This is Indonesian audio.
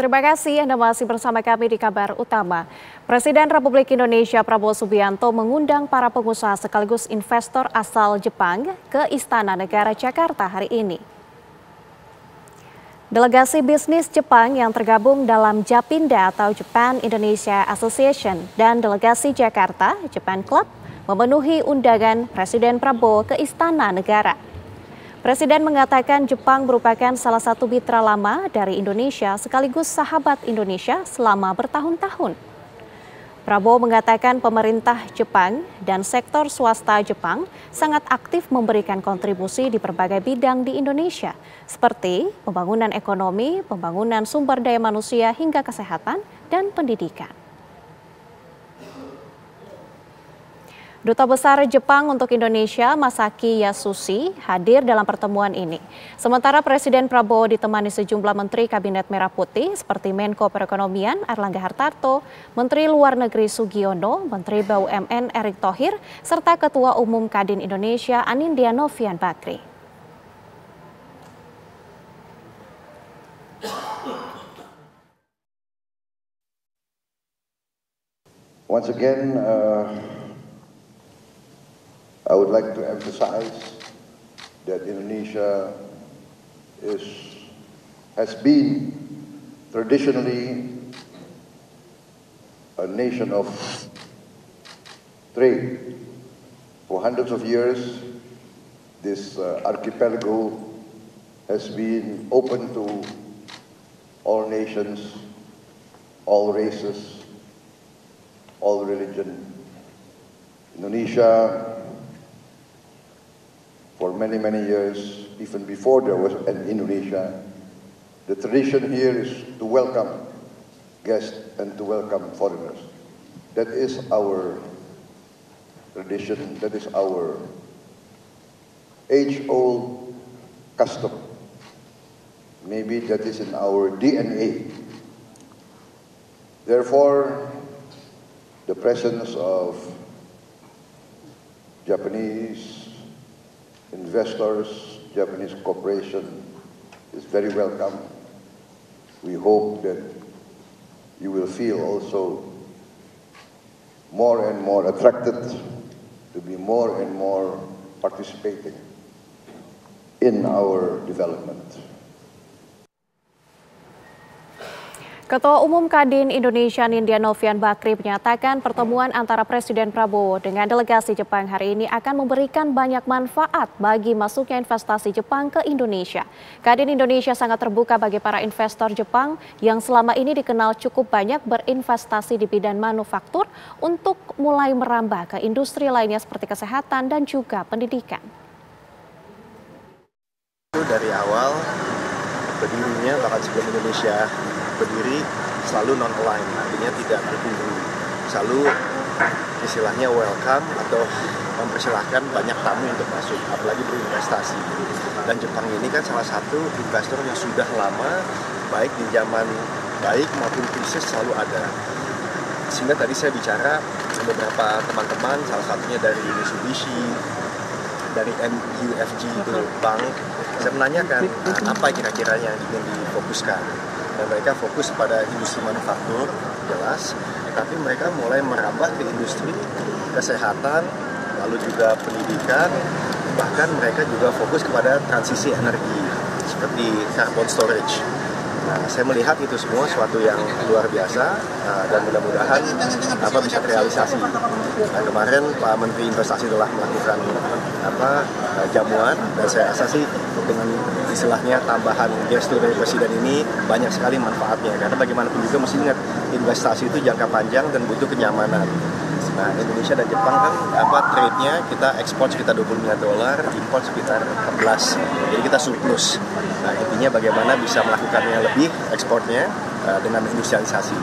Terima kasih Anda masih bersama kami di Kabar Utama. Presiden Republik Indonesia Prabowo Subianto mengundang para pengusaha sekaligus investor asal Jepang ke Istana Negara Jakarta hari ini. Delegasi bisnis Jepang yang tergabung dalam Japinda atau Japan Indonesia Association dan delegasi Jakarta Japan Club memenuhi undangan Presiden Prabowo ke Istana Negara. Presiden mengatakan Jepang merupakan salah satu mitra lama dari Indonesia sekaligus sahabat Indonesia selama bertahun-tahun. Prabowo mengatakan pemerintah Jepang dan sektor swasta Jepang sangat aktif memberikan kontribusi di berbagai bidang di Indonesia, seperti pembangunan ekonomi, pembangunan sumber daya manusia hingga kesehatan dan pendidikan. Duta Besar Jepang untuk Indonesia, Masaki Yasushi, hadir dalam pertemuan ini. Sementara Presiden Prabowo ditemani sejumlah Menteri Kabinet Merah Putih seperti Menko Perekonomian Airlangga Hartarto, Menteri Luar Negeri Sugiono, Menteri BUMN Erick Thohir, serta Ketua Umum Kadin Indonesia Anindya Novian Bakri. Once again, I would like to emphasize that Indonesia has been traditionally a nation of trade. For hundreds of years, this archipelago has been open to all nations, all races, all religion. Indonesia, for many, many years, even before there was an Indonesia, the tradition here is to welcome guests and to welcome foreigners. That is our tradition, that is our age-old custom. Maybe that is in our DNA. Therefore, the presence of Japanese investors, Japanese corporation is very welcome. We hope that you will feel also more and more attracted to be more and more participating in our development. Ketua Umum Kadin Indonesia Anindya Novian Bakri menyatakan pertemuan antara Presiden Prabowo dengan delegasi Jepang hari ini akan memberikan banyak manfaat bagi masuknya investasi Jepang ke Indonesia. Kadin Indonesia sangat terbuka bagi para investor Jepang yang selama ini dikenal cukup banyak berinvestasi di bidang manufaktur untuk mulai merambah ke industri lainnya seperti kesehatan dan juga pendidikan. Dari awal berdirinya bahkan sebelum Indonesia berdiri selalu non-aligned, artinya tidak berkunjung, selalu istilahnya welcome atau mempersilahkan banyak tamu untuk masuk, apalagi berinvestasi. Dan Jepang ini kan salah satu investor yang sudah lama, baik di zaman baik maupun krisis selalu ada. Sehingga tadi saya bicara beberapa teman-teman, salah satunya dari Mitsubishi, dari MUFG itu bank, saya menanyakan apa kira-kira yang ingin difokuskan. Dan mereka fokus pada industri manufaktur, jelas, tapi mereka mulai merambah ke industri kesehatan, lalu juga pendidikan, bahkan mereka juga fokus kepada transisi energi, seperti carbon storage. Nah, saya melihat itu semua suatu yang luar biasa dan mudah-mudahan bisa terrealisasi. Nah, kemarin Pak Menteri Investasi telah melakukan jamuan dan saya rasa sih dengan istilahnya tambahan gestur dari Presiden ini banyak sekali manfaatnya karena bagaimanapun juga mesti ingat investasi itu jangka panjang dan butuh kenyamanan. Nah, Indonesia dan Jepang kan trade-nya kita ekspor sekitar $20 miliar, import sekitar 14. Jadi kita surplus. Nah, intinya bagaimana bisa melakukannya lebih ekspornya dengan industrialisasi.